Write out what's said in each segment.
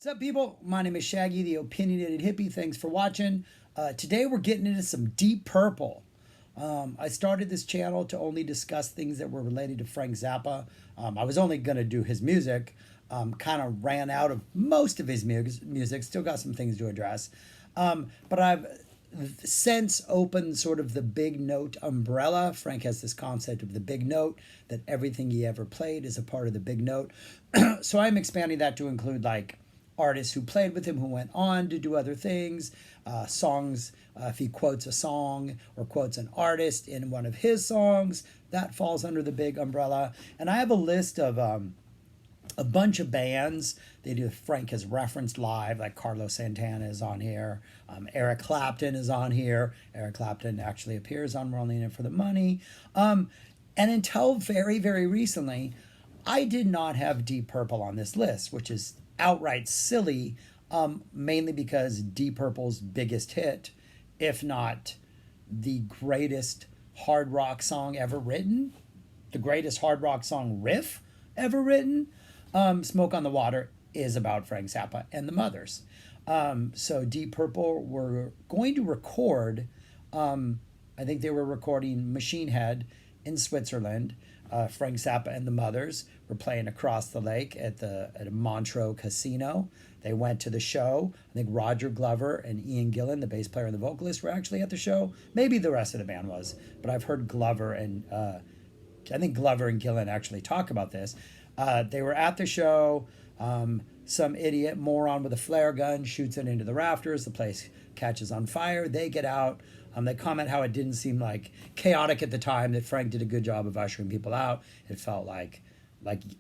What's up, people? My name is Shaggy, the opinionated hippie. Thanks for watching. Today we're getting into some Deep Purple. I started this channel to only discuss things that were related to Frank Zappa. I was only going to do his music. Kind of ran out of most of his music. Still got some things to address. But I've since opened sort of the big note umbrella. Frank has this concept of the big note, that everything he ever played is a part of the big note. So I'm expanding that to include like artists who played with him who went on to do other things, songs, if he quotes a song or quotes an artist in one of his songs, that falls under the big umbrella. And I have a list of a bunch of bands that Frank has referenced live, like Carlos Santana is on here, Eric Clapton is on here. Eric Clapton actually appears on We're Only In It For The Money. And until very, very recently, I did not have Deep Purple on this list, which is outright silly, mainly because Deep Purple's biggest hit, if not the greatest hard rock song ever written, the greatest hard rock song riff ever written, Smoke on the Water, is about Frank Zappa and the Mothers. So Deep Purple were going to record, I think they were recording Machine Head in Switzerland. Frank Zappa and the Mothers were playing across the lake at a Montreux casino. They went to the show. I think Roger Glover and Ian Gillan, the bass player and the vocalist, were actually at the show. Maybe the rest of the band was, but I've heard Glover and I think Glover and Gillan actually talk about this. They were at the show. Some idiot moron with a flare gun shoots it into the rafters. The place catches on fire. They get out. They comment how it didn't seem like chaotic at the time, that Frank did a good job of ushering people out. It felt like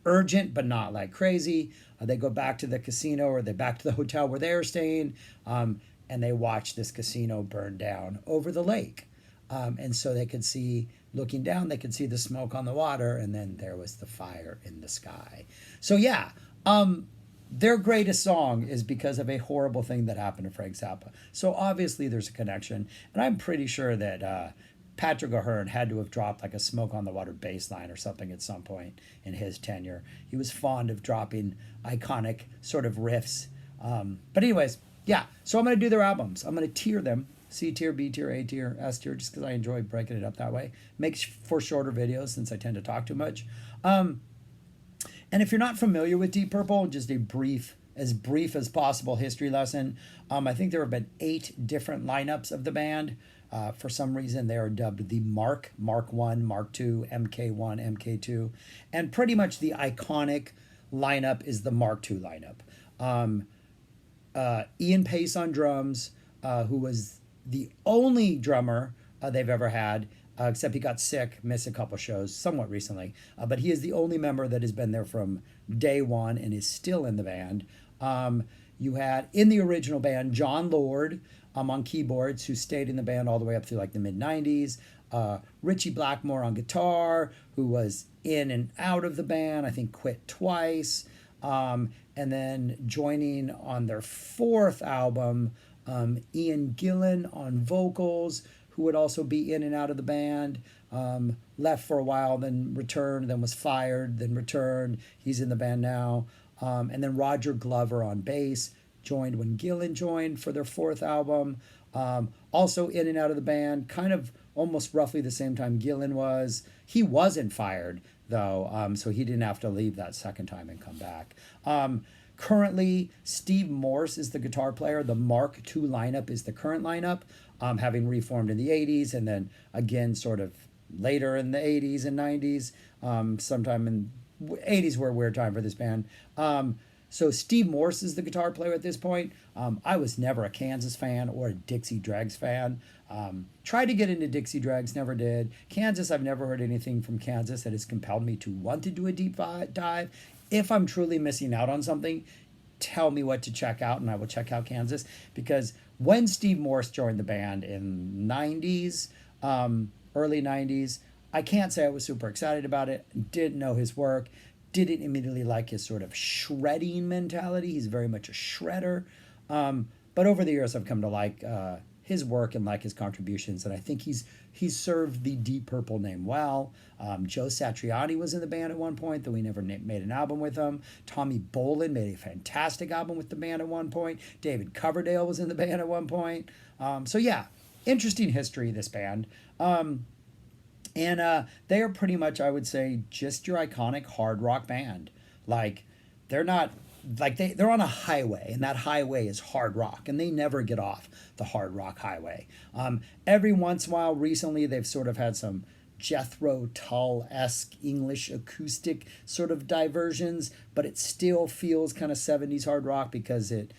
urgent, but not like crazy. They go back to the casino, or they back to the hotel where they were staying, and they watch this casino burn down over the lake. And so they could see, looking down, they could see the smoke on the water, and then there was the fire in the sky. So yeah, their greatest song is because of a horrible thing that happened to Frank Zappa. So obviously there's a connection, and I'm pretty sure that Patrick O'Hearn had to have dropped like a Smoke on the Water bass line or something at some point in his tenure. He was fond of dropping iconic sort of riffs. But anyways, yeah, so I'm going to do their albums. I'm going to tier them. C tier, B tier, A tier, S tier, just because I enjoy breaking it up that way. Makes for shorter videos since I tend to talk too much. And if you're not familiar with Deep Purple, just a brief as possible history lesson. I think there have been 8 different lineups of the band. For some reason, they are dubbed the Mark 1, Mark 2, MK1, MK2. And pretty much the iconic lineup is the Mark 2 lineup. Ian Pace on drums, who was the only drummer they've ever had, except he got sick, missed a couple shows somewhat recently. But he is the only member that has been there from day one and is still in the band. You had, in the original band, John Lord on keyboards, who stayed in the band all the way up through like the mid-90s. Richie Blackmore on guitar, who was in and out of the band, I think quit twice. And then joining on their 4th album, Ian Gillan on vocals, who would also be in and out of the band, left for a while, then returned, then was fired, then returned. He's in the band now. And then Roger Glover on bass, joined when Gillan joined for their 4th album. Also in and out of the band, kind of almost roughly the same time Gillan was. He wasn't fired, though, so he didn't have to leave that second time and come back. Currently, Steve Morse is the guitar player. The Mark II lineup is the current lineup, having reformed in the 80s, and then again sort of later in the 80s and 90s. Sometime in 80s were a weird time for this band. So Steve Morse is the guitar player at this point. I was never a Kansas fan or a Dixie Dregs fan. Tried to get into Dixie Dregs, never did. Kansas, I've never heard anything from Kansas that has compelled me to want to do a deep dive. If I'm truly missing out on something, tell me what to check out, and I will check out Kansas. Because when Steve Morse joined the band in 90s, early 90s, I can't say I was super excited about it. Didn't know his work. Didn't immediately like his sort of shredding mentality. He's very much a shredder. But over the years, I've come to like his work and like his contributions, and I think he's served the Deep Purple name well. Joe Satriani was in the band at one point, though we never made an album with him. Tommy Bolin made a fantastic album with the band at one point. David Coverdale was in the band at one point. So yeah, interesting history, this band. And they are pretty much, I would say, just your iconic hard rock band. Like, they're not, like, they're on a highway, and that highway is hard rock, and they never get off the hard rock highway. Every once in a while, recently, they've sort of had some Jethro Tull-esque English acoustic sort of diversions, but it still feels kind of 70s hard rock because it,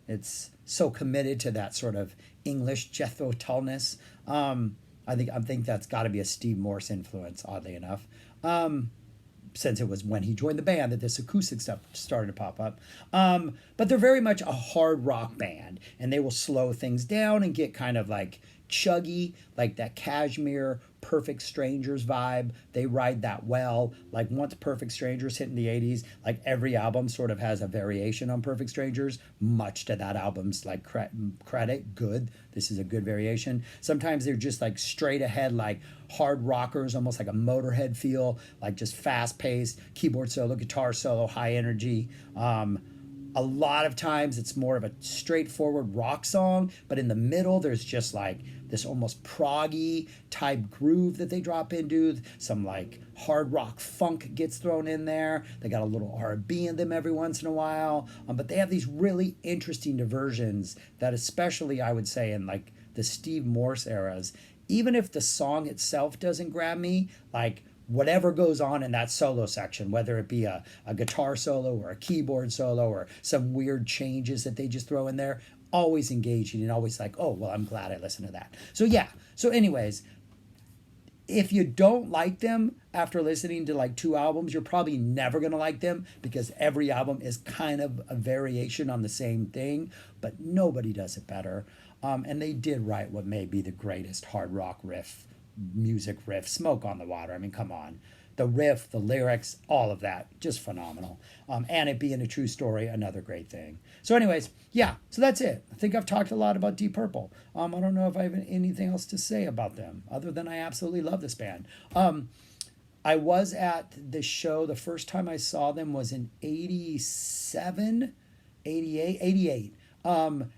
it's so committed to that sort of English Jethro Tull-ness. I think that's got to be a Steve Morse influence, oddly enough, since it was when he joined the band that this acoustic stuff started to pop up. But they're very much a hard rock band, and they will slow things down and get kind of like chuggy, like that Kashmir Perfect Strangers vibe. They ride that well. Like once Perfect Strangers hit in the 80s, like every album sort of has a variation on Perfect Strangers, much to that album's like credit. Good. This is a good variation. Sometimes they're just like straight ahead, like hard rockers, almost like a Motorhead feel, like just fast paced keyboard solo, guitar solo, high energy. A lot of times it's more of a straightforward rock song, but in the middle there's just like this almost proggy type groove that they drop into. Some like hard rock funk gets thrown in there. They got a little R&B in them every once in a while. But they have these really interesting diversions that, especially I would say in like the Steve Morse eras, even if the song itself doesn't grab me, like whatever goes on in that solo section, whether it be a guitar solo or a keyboard solo or some weird changes that they just throw in there, always engaging and always like, oh, well, I'm glad I listened to that. So yeah, so anyways, if you don't like them after listening to like 2 albums, you're probably never going to like them because every album is kind of a variation on the same thing, but nobody does it better. And they did write what may be the greatest hard rock music riff, Smoke on the Water. I mean, come on. The riff, the lyrics, all of that, just phenomenal. And it being a true story, another great thing. So anyways, yeah, so that's it. I think I've talked a lot about Deep Purple. I don't know if I have anything else to say about them, other than I absolutely love this band. I was at the show, the first time I saw them was in 88,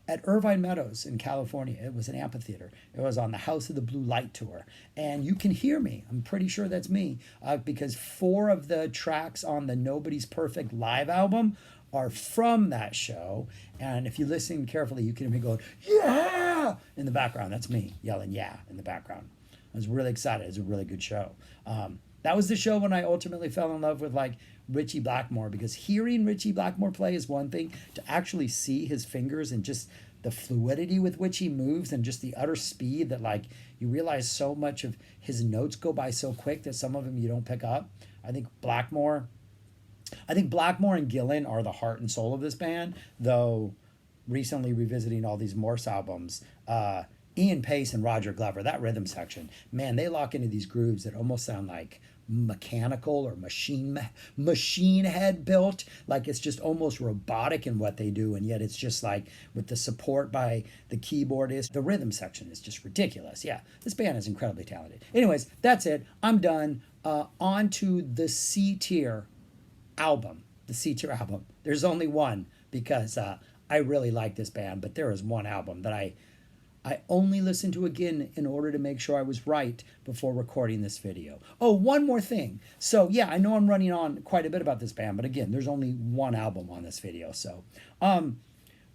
at Irvine Meadows in California. It was an amphitheater. It was on the House of the Blue Light tour. And you can hear me. I'm pretty sure that's me because 4 of the tracks on the Nobody's Perfect live album are from that show. And if you listen carefully, you can hear me going, yeah, in the background. That's me yelling, yeah, in the background. I was really excited. It was a really good show. That was the show when I ultimately fell in love with like Ritchie Blackmore, because hearing Ritchie Blackmore play is one thing, to actually see his fingers and just the fluidity with which he moves and just the utter speed that like you realize so much of his notes go by so quick that some of them you don't pick up. I think Blackmore and Gillan are the heart and soul of this band, though recently revisiting all these Morse albums, Ian Pace and Roger Glover, that rhythm section, man, they lock into these grooves that almost sound like mechanical or machine head built, like it's just almost robotic in what they do, and yet it's just like with the support by the keyboardist, the rhythm section is just ridiculous. Yeah, this band is incredibly talented. Anyways, that's it. I'm done. On to the C tier album. The C tier album. There's only one because I really like this band, but there is one album that I only listened to again in order to make sure I was right before recording this video. Oh, one more thing. So yeah, I know I'm running on quite a bit about this band, but again, there's only one album on this video. So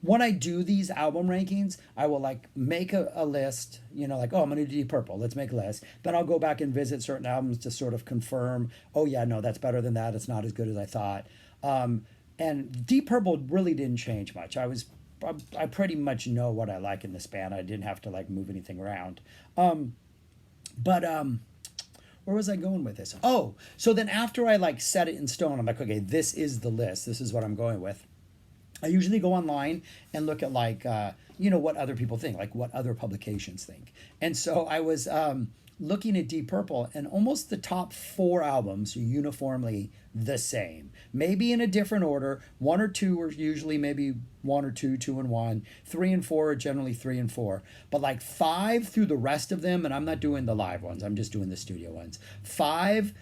when I do these album rankings, I will like make a list, like, oh, I'm going to do Deep Purple. Let's make a list. Then I'll go back and visit certain albums to sort of confirm, oh yeah, no, that's better than that. It's not as good as I thought. And Deep Purple really didn't change much. I pretty much know what I like in this band. I didn't have to like move anything around. But where was I going with this? Oh, so then after I like set it in stone, I'm like, okay, this is the list. This is what I'm going with. I usually go online and look at like, what other people think, like what other publications think. And so I was looking at Deep Purple, and almost the top four albums are uniformly the same. Maybe in a different order. One or two are usually maybe one or two, two and one. Three and four are generally three and four. But like five through the rest of them, and I'm not doing the live ones, I'm just doing the studio ones. Five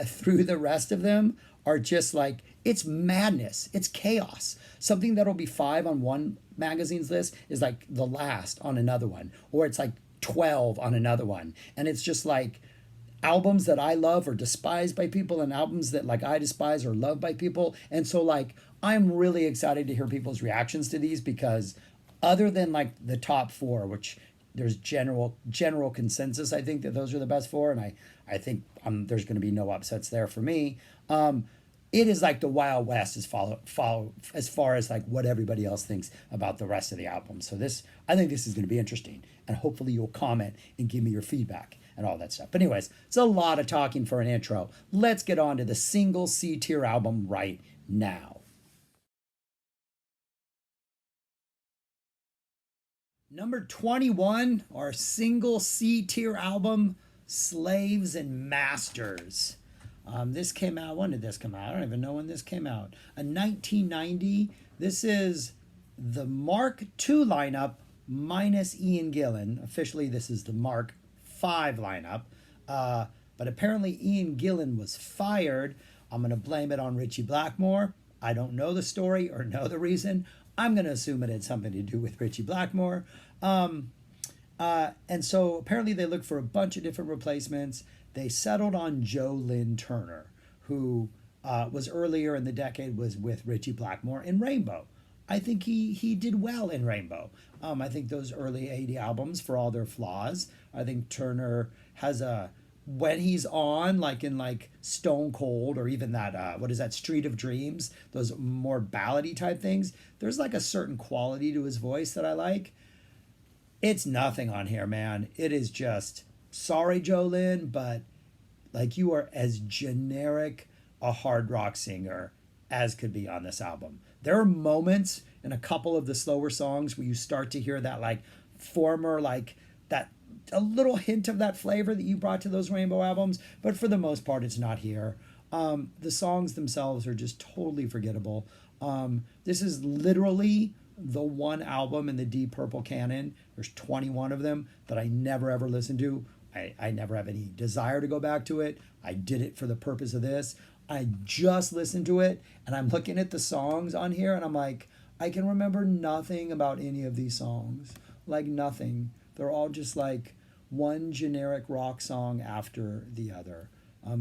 through the rest of them are just like, it's madness. It's chaos. Something that'll be five on one magazine's list is like the last on another one. Or it's like 12 on another one. And it's just like albums that I love are despised by people, and albums that like I despise are loved by people. And so like I'm really excited to hear people's reactions to these, because other than like the top four, which there's general consensus, I think that those are the best four, and I think there's going to be no upsets there for me. It is like the Wild West as far as like what everybody else thinks about the rest of the album. So I think this is going to be interesting, and hopefully you'll comment and give me your feedback and all that stuff. But anyways, it's a lot of talking for an intro. Let's get on to the single C tier album right now. Number 21, our single C tier album, Slaves and Masters. This came out, when did this come out? I don't even know when this came out. In 1990. This is the Mark II lineup minus Ian Gillan. Officially, this is the Mark V lineup. But apparently Ian Gillan was fired. I'm going to blame it on Ritchie Blackmore. I don't know the story or know the reason. I'm going to assume it had something to do with Ritchie Blackmore. And so apparently they looked for a bunch of different replacements. They settled on Joe Lynn Turner, who was earlier in the decade, was with Ritchie Blackmore in Rainbow. I think he did well in Rainbow. I think those early 80 albums, for all their flaws, I think Turner has when he's on, like in like Stone Cold, or even that, what is that, Street of Dreams, those more ballady type things, there's like a certain quality to his voice that I like. It's nothing on here, man. It is just, sorry, Jolene, but like you are as generic a hard rock singer as could be on this album. There are moments in a couple of the slower songs where you start to hear that like former, like that, a little hint of that flavor that you brought to those Rainbow albums, but for the most part, it's not here. The songs themselves are just totally forgettable. This is literally the one album in the Deep Purple canon, there's 21 of them, that I never ever listened to. I never have any desire to go back to it. I did it for the purpose of this. I just listened to it, and I'm looking at the songs on here, and I'm like, I can remember nothing about any of these songs. Like nothing. They're all just like one generic rock song after the other.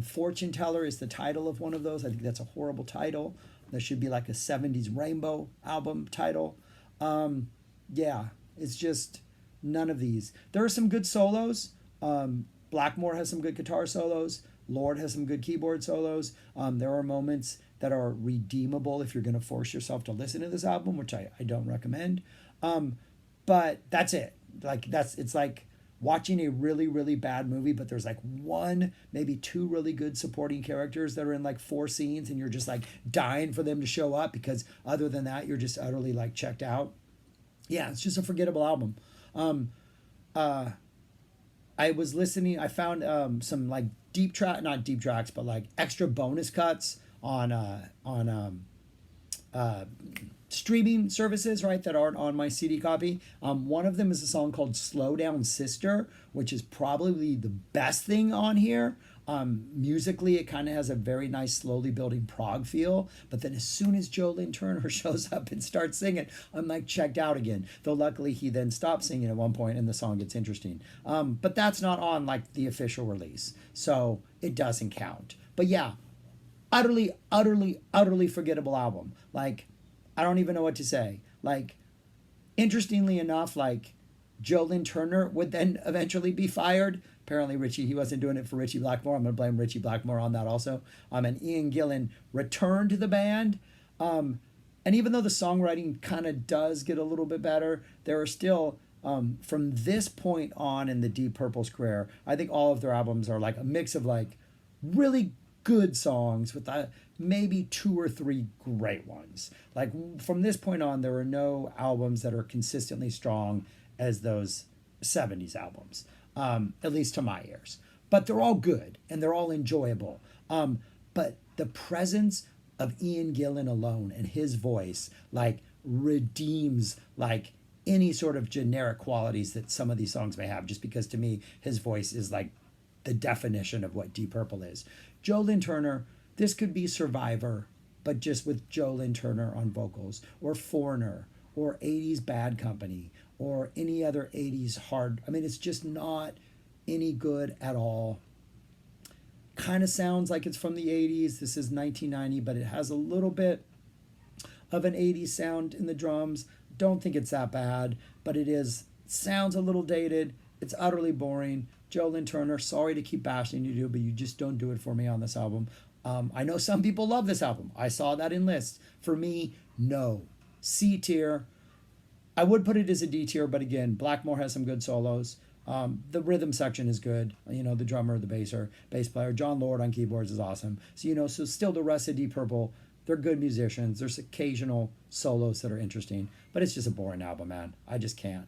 Fortune Teller is the title of one of those. I think that's a horrible title. That should be like a 70s Rainbow album title. Yeah, it's just none of these. There are some good solos. Blackmore has some good guitar solos. Lord has some good keyboard solos. There are moments that are redeemable if you're going to force yourself to listen to this album, which I don't recommend. But that's it. It's like watching a really, really bad movie, but there's like one, maybe two really good supporting characters that are in like 4 scenes, and you're just like dying for them to show up, because other than that, you're just utterly like checked out. Yeah, it's just a forgettable album. I was listening, I found some like not deep tracks, but like extra bonus cuts on streaming services, right, that aren't on my CD copy. One of them is a song called Slow Down Sister, which is probably the best thing on here. Musically, it kind of has a very nice, slowly building prog feel. But then as soon as Joe Lynn Turner shows up and starts singing, I'm like checked out again. Though luckily he then stops singing at one point and the song gets interesting. But that's not on like the official release, so it doesn't count. But yeah, utterly, utterly, utterly forgettable album. Like, I don't even know what to say. Like, interestingly enough, like Joe Lynn Turner would then eventually be fired. Apparently he wasn't doing it for Ritchie Blackmore. I'm going to blame Ritchie Blackmore on that also. And Ian Gillan returned to the band. And even though the songwriting kind of does get a little bit better, there are still, from this point on in the Deep Purple's career, I think all of their albums are like a mix of like really good songs with maybe 2 or 3 great ones. Like from this point on, there are no albums that are consistently strong as those 70s albums. at least to my ears. But they're all good and they're all enjoyable. But the presence of Ian Gillan alone and his voice like redeems like any sort of generic qualities that some of these songs may have, just because to me his voice is like the definition of what Deep Purple is. Joe Lynn Turner, this could be Survivor, but just with Joe Lynn Turner on vocals, or Foreigner, or 80s Bad Company, or any other 80s hard. I mean, it's just not any good at all. Kind of sounds like it's from the 80s. This is 1990, but it has a little bit of an 80s sound in the drums. Don't think it's that bad, but it is. Sounds a little dated. It's utterly boring. Joe Lynn Turner, sorry to keep bashing you, but you just don't do it for me on this album. I know some people love this album. I saw that in lists. For me, no. C tier. I would put it as a D tier, but again, Blackmore has some good solos. The rhythm section is good. You know, the drummer, the bass player, John Lord on keyboards is awesome. So, you know, so still the rest of Deep Purple, they're good musicians. There's occasional solos that are interesting, but it's just a boring album, man. I just can't.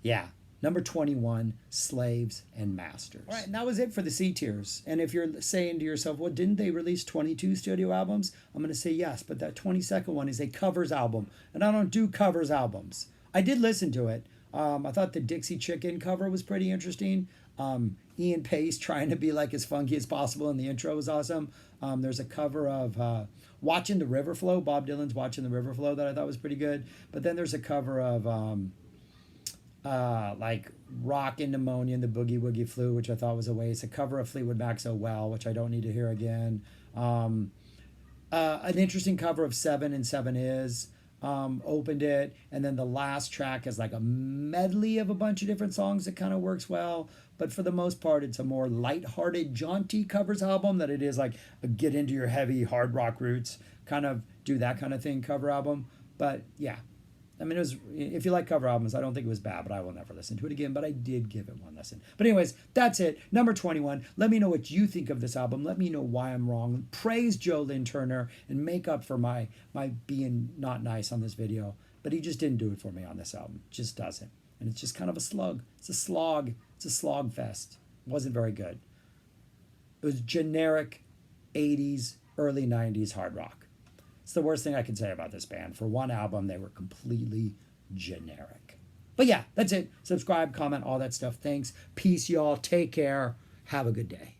Yeah. Number 21, Slaves and Masters. All right, and that was it for the C tiers. And if you're saying to yourself, well, didn't they release 22 studio albums? I'm going to say yes, but that 22nd one is a covers album, and I don't do covers albums. I did listen to it. I thought the Dixie Chicken cover was pretty interesting. Ian Pace trying to be like as funky as possible in the intro was awesome. There's a cover of Watching the River Flow, Bob Dylan's Watching the River Flow, that I thought was pretty good. But then there's a cover of like Rockin' Pneumonia and the Boogie Woogie Flu, which I thought was a waste. A cover of Fleetwood Mac's Oh Well, which I don't need to hear again. An interesting cover of Seven and Seven Is. Opened it, and then the last track is like a medley of a bunch of different songs that kind of works well, but for the most part it's a more lighthearted, jaunty covers album that it is like a get into your heavy hard rock roots, kind of do that kind of thing cover album. But yeah, I mean, it was, if you like cover albums, I don't think it was bad, but I will never listen to it again. But I did give it one listen. But anyways, that's it. Number 21. Let me know what you think of this album. Let me know why I'm wrong. Praise Joe Lynn Turner and make up for my being not nice on this video. But he just didn't do it for me on this album. Just doesn't. And it's just kind of a slug. It's a slog. It's a slog fest. It wasn't very good. It was generic 80s, early 90s hard rock. It's the worst thing I can say about this band. For one album, they were completely generic. But yeah, that's it. Subscribe, comment, all that stuff. Thanks. Peace, y'all. Take care. Have a good day.